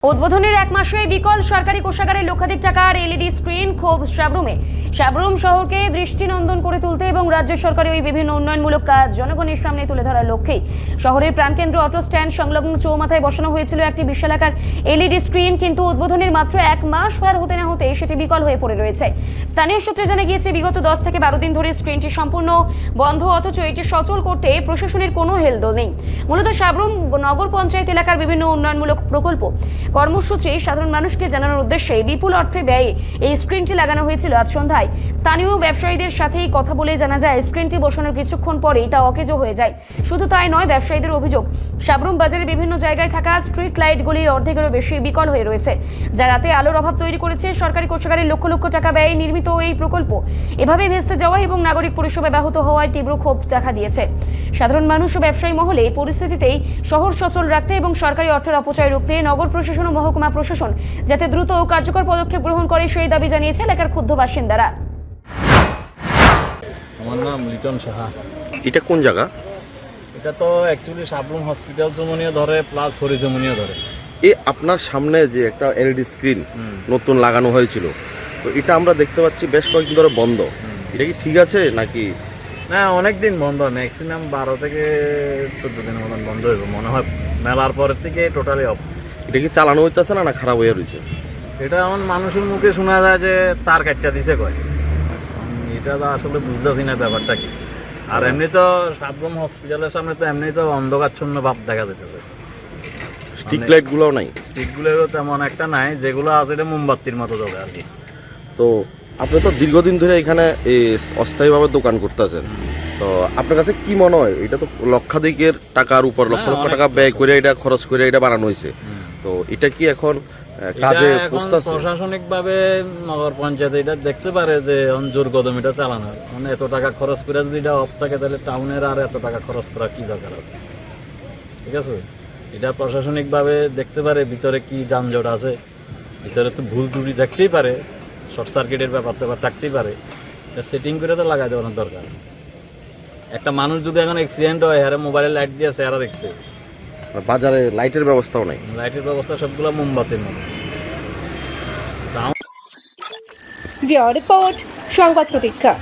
উদ্বোধনের এক মাসে বিকল সরকারি কোষাগারে লক্ষাধিক টাকার এলইডি স্ক্রিন ক্ষোভ সাবরুম শহরকে দৃষ্টিনন্দন করে তুলতে এবং রাজ্য সরকারের ওই বিভিন্ন উন্নয়নমূলক কাজ জনগণের সামনে তুলে ধরার লক্ষ্যেই শহরের প্রাণকেন্দ্র অটো স্ট্যান্ড সংলগ্ন চৌমাথায় বসানো হয়েছিল একটি বিশালাকার এলইডি স্ক্রিন। কিন্তু উদ্বোধনের মাত্র এক মাস পার হতে না হতে সেটি বিকল হয়ে পড়ে রয়েছে। স্থানীয় সূত্রে জানা গিয়েছে বিগত 10 থেকে 12 দিন ধরে স্ক্রিনটি সম্পূর্ণ বন্ধ, অথচ এটি সচল করতে প্রশাসনের কোনো হেলদোল নেই। মূলত সাবরুম নগর পঞ্চায়েত এলাকার বিভিন্ন উন্নয়নমূলক প্রকল্প কর্মসূচি সাধারণ মানুষকে জানানোর উদ্দেশ্যে বিপুল অর্থে ব্যয়ে এই স্ক্রিনটি লাগানো হয়েছিল। আজ সন্ধ্যায় স্থানীয় ব্যবসায়ীদের সাথেই কথা বলে জানা যায় স্ক্রিনটি বসানোর কিছুক্ষণ পরেই তা অকেজো হয়ে যায়। শুধু তাই নয়, ব্যবসায়ীদের অভিযোগ সাবরুম বাজারের বিভিন্ন জায়গায় থাকা স্ট্রিট লাইটগুলি অর্ধেকেরও বেশি বিকল হয়ে রয়েছে, যা রাতে আলোর অভাব তৈরি করেছে। সরকারি কোষাগারে লক্ষ লক্ষ টাকা ব্যয়ে নির্মিত এই প্রকল্প এভাবে ভেস্তে যাওয়া এবং নাগরিক পরিষেবা ব্যাহত হওয়ায় তীব্র ক্ষোভ দেখা দিয়েছে সাধারণ মানুষ ও ব্যবসায়ী মহলে। এই পরিস্থিতিতেই শহর সচল রাখতে এবং সরকারি অর্থের অপচয় রুখতে নগর প্রশাসন ও মহকুমা প্রশাসন যাতে দ্রুত ও কার্যকর পদক্ষেপ গ্রহণ করে সেই দাবি জানিয়েছে এলাকার ক্ষুব্ধ বাসিন্দারা। আমার নাম লিটন সাহা। এটা কোন জায়গা? এটা তো অ্যাকচুয়ালি সাবরুম হসপিটাল জমনিও ধরে প্লাস হরিজমনিও ধরে। আপনার সামনে যে একটা এলইডি স্ক্রিন নতুন লাগানো হয়েছিল, তো এটা আমরা দেখতে পাচ্ছি বেশ কয়েকদিন ধরে বন্ধ। এটা কি ঠিক আছে নাকি? না, অনেক দিন বন্ধ, ম্যাক্সিমাম 12 থেকে 14 দিনের মতন বন্ধ হইব মনে হয়। মেলার পরের থেকে টোটালি অফ। এটা কি চালানো হইতেছে না খারাপ হয়ে রয়েছে? এটা আমার মানুষের মুখে শোনা যায় যে তার কাটটা দিছে কয়। এটা তো আসলে বুঝতেছি না ব্যাপারটা কি। আর এমনি তো সাবরুম হসপিটালের সামনে তো এমনি তো অন্ধকারচ্ছন্ন ভাব দেখা যেতেছে। স্ট্রিট লাইট গুলোও নাই? স্ট্রিটগুলোরও তেমন একটা নাই, যেগুলো আছে এটা মোমবাতির মতো জ্বলে আর কি। তো আপনি তো দীর্ঘদিন ধরে এখানে এই অস্থায়ীভাবে দোকান করতেছেন, তো আপনার কাছে কি মনে হয় এটা তো লক্ষাধিকের টাকার উপর লক্ষ লক্ষ টাকা ব্যয় করে এটা খরচ করে এটা বানানো হয়েছে, তো এটা কি এখন কাজে পৌঁছাচ্ছে? প্রশাসনিক ভাবে নগর পঞ্চায়েত এটা দেখতে পারে যে জোর কদম এটা চালানো, মানে এত টাকা খরচ করে যদি এটা অফ থাকে তাহলে টাউনের আর এত টাকা খরচ করা কি দরকার আছে? ঠিক আছে, এটা প্রশাসনিক ভাবে দেখতে পারে ভিতরে কি যানজট আছে, ভিতরে তো ভুল ত্রুটি থাকতেই পারে, শর্ট সার্কিটের ব্যাপার থাকতেই পারে, সেটিং করে তো লাগাই দেওয়ার দরকার। একটা মানুষ যদি এখন অ্যাক্সিডেন্ট হয়, হ্যাঁ মোবাইলে লাইট দিয়ে চেহারা দেখছে, বাজারে লাইটের ব্যবস্থাও নাই। লাইটের ব্যবস্থা সবগুলো মোমবাতির মতো। রিপোর্ট সংবাদ প্রতীক্ষা।